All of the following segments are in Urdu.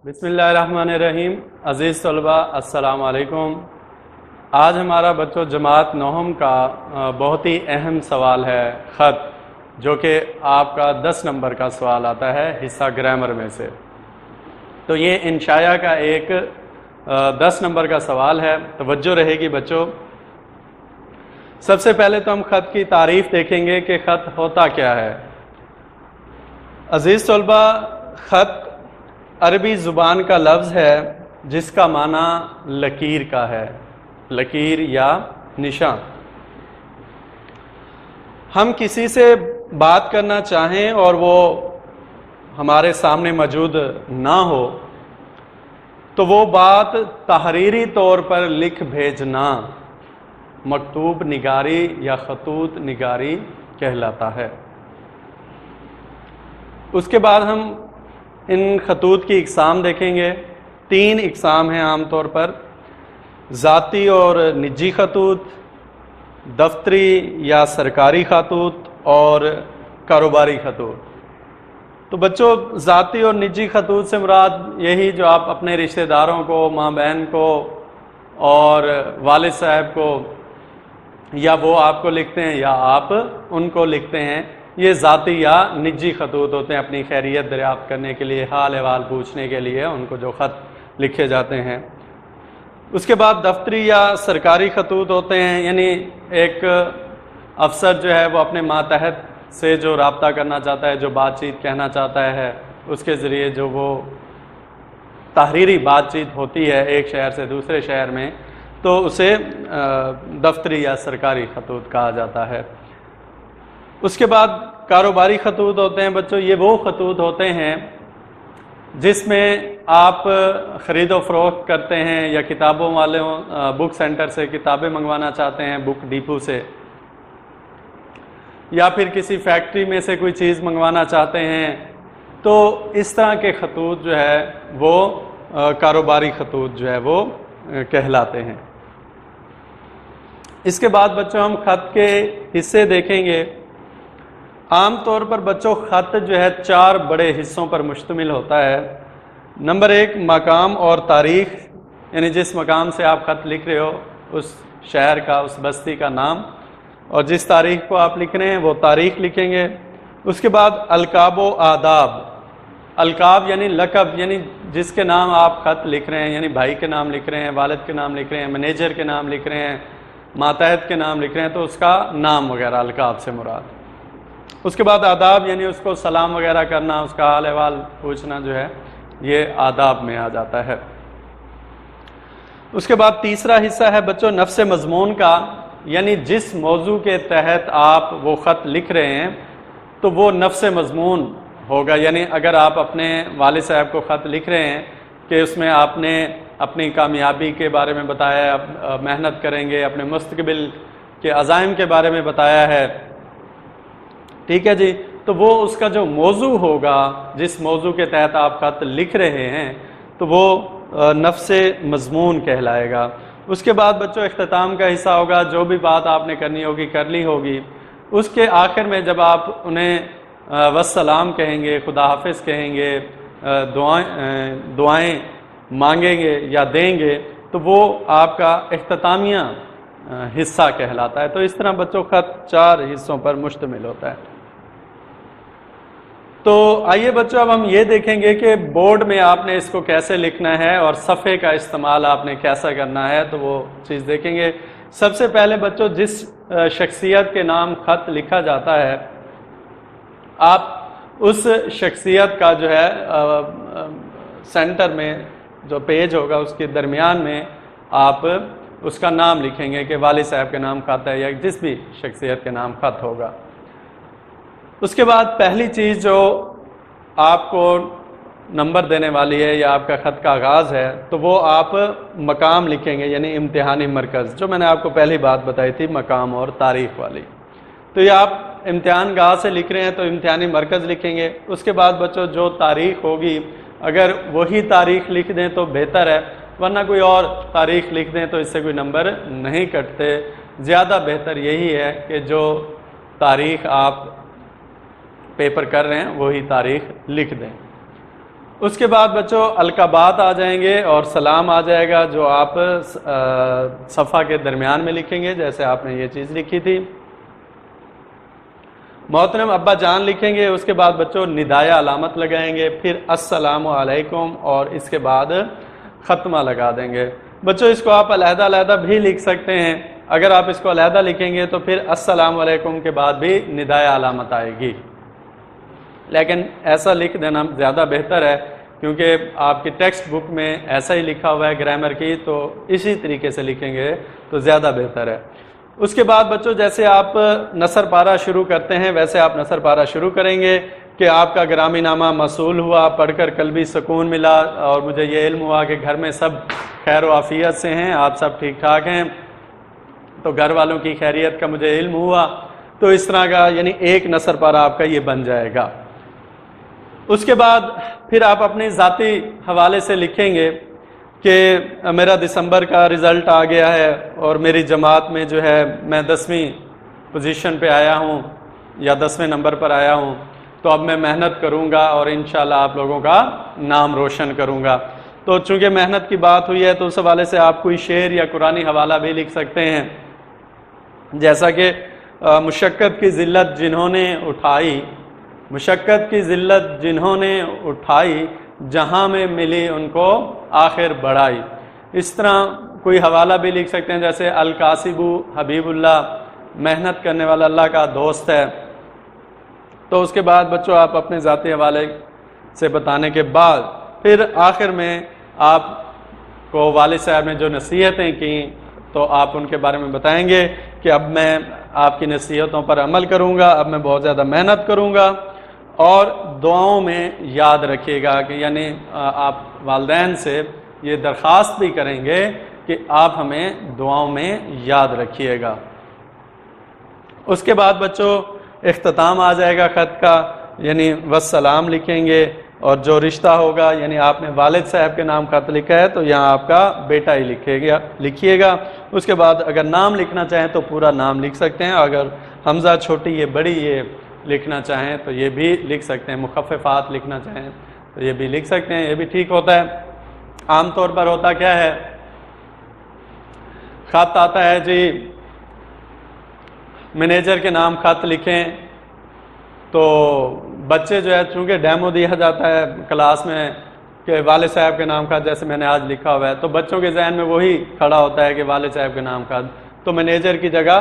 بسم اللہ الرحمن الرحیم۔ عزیز طلباء السلام علیکم۔ آج ہمارا بچوں جماعت نوہم کا بہت ہی اہم سوال ہے خط، جو کہ آپ کا 10 نمبر کا سوال آتا ہے حصہ گرامر میں سے۔ تو یہ انشاء کا ایک 10 نمبر کا سوال ہے، توجہ رہے گی بچوں۔ سب سے پہلے تو ہم خط کی تعریف دیکھیں گے کہ خط ہوتا کیا ہے۔ عزیز طلباء، خط عربی زبان کا لفظ ہے جس کا معنی لکیر کا ہے، لکیر یا نشان۔ ہم کسی سے بات کرنا چاہیں اور وہ ہمارے سامنے موجود نہ ہو تو وہ بات تحریری طور پر لکھ بھیجنا مکتوب نگاری یا خطوط نگاری کہلاتا ہے۔ اس کے بعد ہم ان خطوط کی اقسام دیکھیں گے۔ 3 اقسام ہیں عام طور پر: ذاتی اور نجی خطوط، دفتری یا سرکاری خطوط، اور کاروباری خطوط۔ تو بچوں، ذاتی اور نجی خطوط سے مراد یہی جو آپ اپنے رشتہ داروں کو، ماں بہن کو اور والد صاحب کو، یا وہ آپ کو لکھتے ہیں یا آپ ان کو لکھتے ہیں، یہ ذاتی یا نجی خطوط ہوتے ہیں۔ اپنی خیریت دریافت کرنے کے لیے، حال احوال پوچھنے کے لیے ان کو جو خط لکھے جاتے ہیں۔ اس کے بعد دفتری یا سرکاری خطوط ہوتے ہیں، یعنی ایک افسر جو ہے وہ اپنے ماتحت سے جو رابطہ کرنا چاہتا ہے، جو بات چیت کہنا چاہتا ہے، اس کے ذریعے جو وہ تحریری بات چیت ہوتی ہے ایک شہر سے دوسرے شہر میں، تو اسے دفتری یا سرکاری خطوط کہا جاتا ہے۔ اس کے بعد کاروباری خطوط ہوتے ہیں بچوں۔ یہ وہ خطوط ہوتے ہیں جس میں آپ خرید و فروخت کرتے ہیں، یا کتابوں والوں بک سینٹر سے کتابیں منگوانا چاہتے ہیں، بک ڈیپو سے، یا پھر کسی فیکٹری میں سے کوئی چیز منگوانا چاہتے ہیں، تو اس طرح کے خطوط جو ہے وہ کاروباری خطوط جو ہے وہ کہلاتے ہیں۔ اس کے بعد بچوں ہم خط کے حصے دیکھیں گے۔ عام طور پر بچوں خط جو ہے 4 بڑے حصوں پر مشتمل ہوتا ہے۔ نمبر 1 مقام اور تاریخ، یعنی جس مقام سے آپ خط لکھ رہے ہو اس شہر کا، اس بستی کا نام، اور جس تاریخ کو آپ لکھ رہے ہیں وہ تاریخ لکھیں گے۔ اس کے بعد القاب و آداب، القاب یعنی لقب، یعنی جس کے نام آپ خط لکھ رہے ہیں، یعنی بھائی کے نام لکھ رہے ہیں، والد کے نام لکھ رہے ہیں، مینیجر کے نام لکھ رہے ہیں، ماتحت کے نام لکھ رہے ہیں، تو اس کا نام وغیرہ القاب سے مراد۔ اس کے بعد آداب، یعنی اس کو سلام وغیرہ کرنا، اس کا حال احوال پوچھنا جو ہے یہ آداب میں آ جاتا ہے۔ اس کے بعد تیسرا حصہ ہے بچوں نفس مضمون کا، یعنی جس موضوع کے تحت آپ وہ خط لکھ رہے ہیں تو وہ نفس مضمون ہوگا۔ یعنی اگر آپ اپنے والد صاحب کو خط لکھ رہے ہیں کہ اس میں آپ نے اپنی کامیابی کے بارے میں بتایا ہے، محنت کریں گے، اپنے مستقبل کے عزائم کے بارے میں بتایا ہے، ٹھیک ہے جی، تو وہ اس کا جو موضوع ہوگا، جس موضوع کے تحت آپ خط لکھ رہے ہیں، تو وہ نفس مضمون کہلائے گا۔ اس کے بعد بچوں اختتام کا حصہ ہوگا، جو بھی بات آپ نے کرنی ہوگی کر لی ہوگی۔ اس کے آخر میں جب آپ انہیں والسلام کہیں گے، خدا حافظ کہیں گے، دعائیں مانگیں گے یا دیں گے، تو وہ آپ کا اختتامیہ حصہ کہلاتا ہے۔ تو اس طرح بچوں خط 4 حصوں پر مشتمل ہوتا ہے۔ تو آئیے بچوں اب ہم یہ دیکھیں گے کہ بورڈ میں آپ نے اس کو کیسے لکھنا ہے اور صفحے کا استعمال آپ نے کیسا کرنا ہے، تو وہ چیز دیکھیں گے۔ سب سے پہلے بچوں جس شخصیت کے نام خط لکھا جاتا ہے، آپ اس شخصیت کا جو ہے سینٹر میں جو پیج ہوگا اس کے درمیان میں آپ اس کا نام لکھیں گے کہ والد صاحب کے نام خط ہے، یا جس بھی شخصیت کے نام خط ہوگا۔ اس کے بعد پہلی چیز جو آپ کو نمبر دینے والی ہے یا آپ کا خط کا آغاز ہے، تو وہ آپ مقام لکھیں گے، یعنی امتحانی مرکز، جو میں نے آپ کو پہلی بات بتائی تھی مقام اور تاریخ والی۔ تو یہ آپ امتحان گاہ سے لکھ رہے ہیں تو امتحانی مرکز لکھیں گے۔ اس کے بعد بچوں جو تاریخ ہوگی، اگر وہی تاریخ لکھ دیں تو بہتر ہے، ورنہ کوئی اور تاریخ لکھ دیں تو اس سے کوئی نمبر نہیں کٹتے۔ زیادہ بہتر یہی ہے کہ جو تاریخ آپ پیپر کر رہے ہیں وہی تاریخ لکھ دیں۔ اس کے بعد بچوں القابات آ جائیں گے اور سلام آ جائے گا، جو آپ صفحہ کے درمیان میں لکھیں گے، جیسے آپ نے یہ چیز لکھی تھی۔ محترم ابا جان لکھیں گے، اس کے بعد بچوں ندایہ علامت لگائیں گے، پھر السلام علیکم اور اس کے بعد ختمہ لگا دیں گے۔ بچوں اس کو آپ علیحدہ علیحدہ بھی لکھ سکتے ہیں، اگر آپ اس کو علیحدہ لکھیں گے تو پھر السلام علیکم کے بعد بھی ندایہ علامت آئے گی، لیکن ایسا لکھ دینا زیادہ بہتر ہے کیونکہ آپ کی ٹیکسٹ بک میں ایسا ہی لکھا ہوا ہے گرامر کی، تو اسی طریقے سے لکھیں گے تو زیادہ بہتر ہے۔ اس کے بعد بچوں جیسے آپ نثر پارہ شروع کرتے ہیں ویسے آپ نثر پارہ شروع کریں گے کہ آپ کا گرامی نامہ موصول ہوا، پڑھ کر قلبی سکون ملا اور مجھے یہ علم ہوا کہ گھر میں سب خیر و عافیت سے ہیں، آپ سب ٹھیک ٹھاک ہیں، تو گھر والوں کی خیریت کا مجھے علم ہوا۔ تو اس طرح کا یعنی ایک نثر پارہ آپ کا یہ بن جائے گا۔ اس کے بعد پھر آپ اپنے ذاتی حوالے سے لکھیں گے کہ میرا دسمبر کا رزلٹ آ گیا ہے اور میری جماعت میں جو ہے میں 10ویں پوزیشن پہ آیا ہوں یا 10ویں نمبر پر آیا ہوں، تو اب میں محنت کروں گا اور انشاءاللہ آپ لوگوں کا نام روشن کروں گا۔ تو چونکہ محنت کی بات ہوئی ہے تو اس حوالے سے آپ کوئی شعر یا قرآنی حوالہ بھی لکھ سکتے ہیں، جیسا کہ مشقت کی ذلت جنہوں نے اٹھائی، مشقت کی ذلت جنہوں نے اٹھائی، جہاں میں ملی ان کو آخر بڑائی۔ اس طرح کوئی حوالہ بھی لکھ سکتے ہیں، جیسے القاسب حبیب اللہ، محنت کرنے والا اللہ کا دوست ہے۔ تو اس کے بعد بچوں آپ اپنے ذاتی حوالے سے بتانے کے بعد پھر آخر میں آپ کو والد صاحب نے جو نصیحتیں کی تو آپ ان کے بارے میں بتائیں گے کہ اب میں آپ کی نصیحتوں پر عمل کروں گا، اب میں بہت زیادہ محنت کروں گا، اور دعاؤں میں یاد رکھیے گا کہ یعنی آپ والدین سے یہ درخواست بھی کریں گے کہ آپ ہمیں دعاؤں میں یاد رکھیے گا۔ اس کے بعد بچوں اختتام آ جائے گا خط کا، یعنی والسلام لکھیں گے، اور جو رشتہ ہوگا یعنی آپ نے والد صاحب کے نام خط لکھا ہے تو یہاں آپ کا بیٹا ہی لکھیے گا۔ اس کے بعد اگر نام لکھنا چاہیں تو پورا نام لکھ سکتے ہیں، اگر حمزہ چھوٹی یہ بڑی یہ لکھنا چاہیں تو یہ بھی لکھ سکتے ہیں، مخففات لکھنا چاہیں تو یہ بھی لکھ سکتے ہیں، یہ بھی ٹھیک ہوتا ہے۔ عام طور پر ہوتا کیا ہے، خط آتا ہے جی مینیجر کے نام خط لکھیں، تو بچے جو ہے چونکہ ڈیمو دیا جاتا ہے کلاس میں کہ والد صاحب کے نام خط، جیسے میں نے آج لکھا ہوا ہے، تو بچوں کے ذہن میں وہی کھڑا ہوتا ہے کہ والد صاحب کے نام خط، تو مینیجر کی جگہ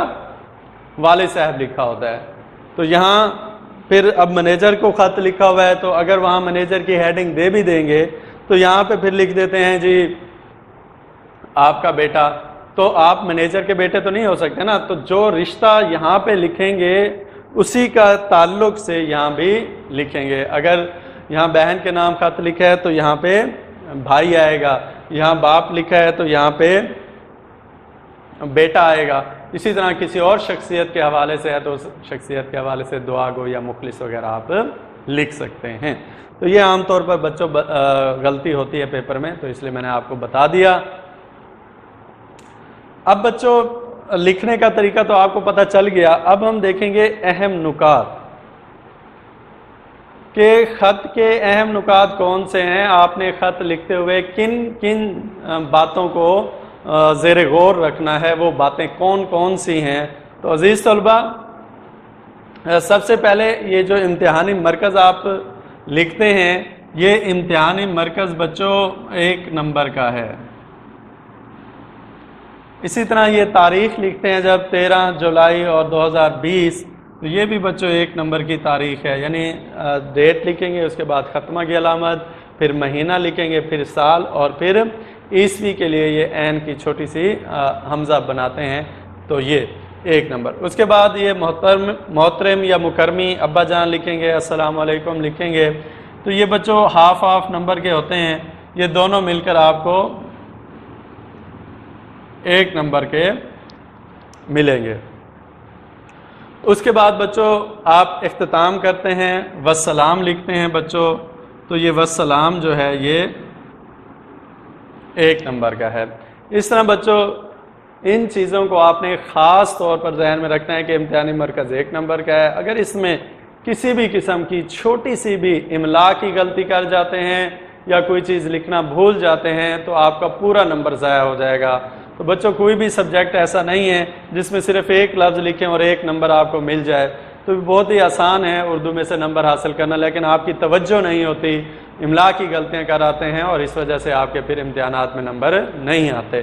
والد صاحب لکھا ہوتا ہے۔ تو یہاں پھر اب مینیجر کو خط لکھا ہوا ہے تو اگر وہاں مینیجر کی ہیڈنگ دے بھی دیں گے تو یہاں پہ پھر لکھ دیتے ہیں جی آپ کا بیٹا، تو آپ مینیجر کے بیٹے تو نہیں ہو سکتے نا، تو جو رشتہ یہاں پہ لکھیں گے اسی کا تعلق سے یہاں بھی لکھیں گے۔ اگر یہاں بہن کے نام خط لکھا ہے تو یہاں پہ بھائی آئے گا، یہاں باپ لکھا ہے تو یہاں پہ بیٹا آئے گا۔ اسی طرح کسی اور شخصیت کے حوالے سے ہے تو اس شخصیت کے حوالے سے دعا گو یا مخلص وغیرہ آپ لکھ سکتے ہیں۔ تو یہ عام طور پر بچوں غلطی ہوتی ہے پیپر میں، تو اس لیے میں نے آپ کو بتا دیا۔ اب بچوں لکھنے کا طریقہ تو آپ کو پتہ چل گیا، اب ہم دیکھیں گے اہم نکات کہ خط کے اہم نکات کون سے ہیں، آپ نے خط لکھتے ہوئے کن کن باتوں کو زیر غور رکھنا ہے، وہ باتیں کون کون سی ہیں۔ تو عزیز طلبہ، سب سے پہلے یہ جو امتحانی مرکز آپ لکھتے ہیں، یہ امتحانی مرکز بچوں 1 نمبر کا ہے۔ اسی طرح یہ تاریخ لکھتے ہیں جب 13 جولائی اور 2020، تو یہ بھی بچوں 1 نمبر کی تاریخ ہے، یعنی ڈیٹ لکھیں گے، اس کے بعد ختمہ کی علامت، پھر مہینہ لکھیں گے، پھر سال، اور پھر عیسوی کے لیے یہ عین کی چھوٹی سی حمزہ بناتے ہیں، تو یہ 1 نمبر۔ اس کے بعد یہ محترم یا مکرمی ابا جان لکھیں گے، السلام علیکم لکھیں گے، تو یہ بچوں ہاف نمبر کے ہوتے ہیں، یہ دونوں مل کر آپ کو 1 نمبر کے ملیں گے۔ اس کے بعد بچوں آپ اختتام کرتے ہیں، والسلام لکھتے ہیں بچوں، تو یہ والسلام جو ہے یہ 1 نمبر کا ہے۔ اس طرح بچوں ان چیزوں کو آپ نے خاص طور پر ذہن میں رکھنا ہے کہ امتحانی مرکز 1 نمبر کا ہے۔ اگر اس میں کسی بھی قسم کی چھوٹی سی بھی املا کی غلطی کر جاتے ہیں یا کوئی چیز لکھنا بھول جاتے ہیں تو آپ کا پورا نمبر ضائع ہو جائے گا۔ تو بچوں کوئی بھی سبجیکٹ ایسا نہیں ہے جس میں صرف ایک لفظ لکھیں اور ایک نمبر آپ کو مل جائے، تو بہت ہی آسان ہے اردو میں سے نمبر حاصل کرنا، لیکن آپ کی توجہ نہیں ہوتی، املا کی غلطیاں کر آتے ہیں اور اس وجہ سے آپ کے پھر امتحانات میں نمبر نہیں آتے۔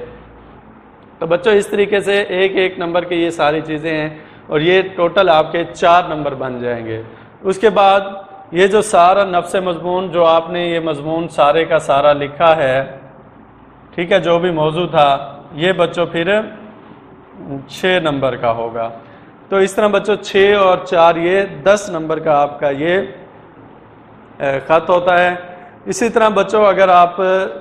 تو بچوں اس طریقے سے ایک ایک نمبر کی یہ ساری چیزیں ہیں اور یہ ٹوٹل آپ کے 4 نمبر بن جائیں گے۔ اس کے بعد یہ جو سارا نفس مضمون جو آپ نے یہ مضمون سارے کا سارا لکھا ہے، ٹھیک ہے، جو بھی موضوع تھا، یہ بچوں پھر 6 نمبر کا ہوگا۔ تو اس طرح بچوں 6 اور 4 یہ 10 نمبر کا آپ کا یہ خط ہوتا ہے۔ اسی طرح بچوں اگر آپ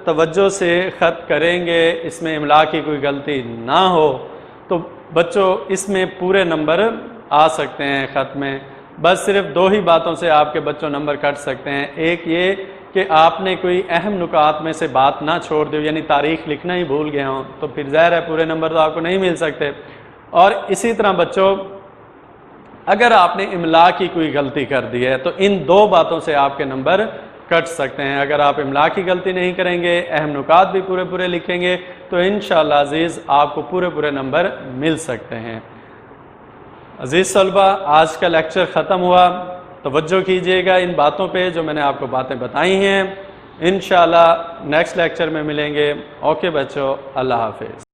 توجہ سے خط کریں گے، اس میں املا کی کوئی غلطی نہ ہو، تو بچوں اس میں پورے نمبر آ سکتے ہیں خط میں۔ بس صرف 2 ہی باتوں سے آپ کے بچوں نمبر کٹ سکتے ہیں، ایک یہ کہ آپ نے کوئی اہم نکات میں سے بات نہ چھوڑ دو، یعنی تاریخ لکھنا ہی بھول گئے ہوں، تو پھر ظاہر ہے پورے نمبر تو آپ کو نہیں مل سکتے۔ اور اسی طرح بچوں اگر آپ نے املا کی کوئی غلطی کر دی ہے تو ان 2 باتوں سے آپ کے نمبر کٹ سکتے ہیں۔ اگر آپ املا کی غلطی نہیں کریں گے، اہم نکات بھی پورے پورے لکھیں گے، تو انشاءاللہ عزیز آپ کو پورے پورے نمبر مل سکتے ہیں۔ عزیز طلبہ، آج کا لیکچر ختم ہوا، توجہ کیجئے گا ان باتوں پہ جو میں نے آپ کو باتیں بتائی ہیں۔ انشاءاللہ نیکسٹ لیکچر میں ملیں گے۔ اوکے بچوں، اللہ حافظ۔